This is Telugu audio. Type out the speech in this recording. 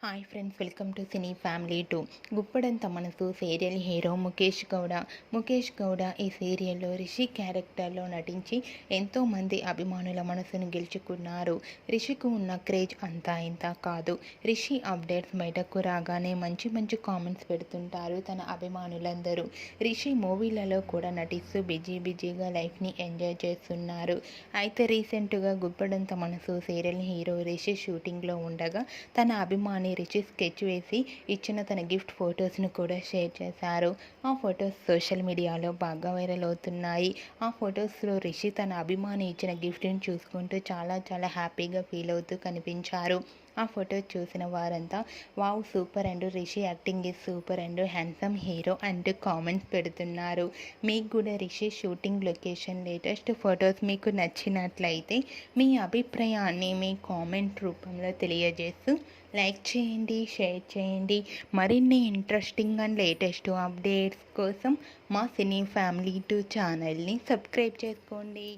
Hi friends, welcome to cine family 2. Guppedantha మనసు సీరియల్ హీరో ముఖేష్ గౌడ ఈ సీరియల్లో రిషి క్యారెక్టర్లో నటించి ఎంతోమంది అభిమానుల మనసును గెలుచుకున్నారు. రిషికి ఉన్న క్రేజ్ అంతా ఇంత కాదు. రిషి అప్డేట్స్ బయటకు రాగానే మంచి మంచి కామెంట్స్ పెడుతుంటారు తన అభిమానులందరూ. రిషి మూవీలలో కూడా నటిస్తూ బిజీగా లైఫ్ని ఎంజాయ్ చేస్తున్నారు. అయితే రీసెంట్గా గుప్పడంత మనసు సీరియల్ హీరో రిషి షూటింగ్లో ఉండగా తన అభిమాని రిషి స్కెచ్ వేసి ఇచ్చిన తన గిఫ్ట్ ఫొటోస్ను కూడా షేర్ చేశారు. ఆ ఫొటోస్ సోషల్ మీడియాలో బాగా వైరల్ అవుతున్నాయి. ఆ ఫొటోస్లో రిషి తన అభిమాని ఇచ్చిన గిఫ్ట్ని చూసుకుంటూ చాలా హ్యాపీగా ఫీల్ అవుతూ కనిపించారు. ఆ ఫొటో చూసిన వారంతా wow super and Rishi acting is super and handsome hero అంటూ కామెంట్స్ పెడుతున్నారు. మీకు కూడా Rishi shooting location latest photos మీకు నచ్చినట్లయితే మీ అభిప్రాయాన్ని మీ కామెంట్ రూపంలో తెలియజేస్తూ లైక్ చేయండి, షేర్ చేయండి. మరిన్ని ఇంట్రెస్టింగ్ అండ్ లేటెస్ట్ అప్డేట్స్ కోసం మా సినీ ఫ్యామిలీ 2 ఛానల్ని సబ్స్క్రైబ్ చేసుకోండి.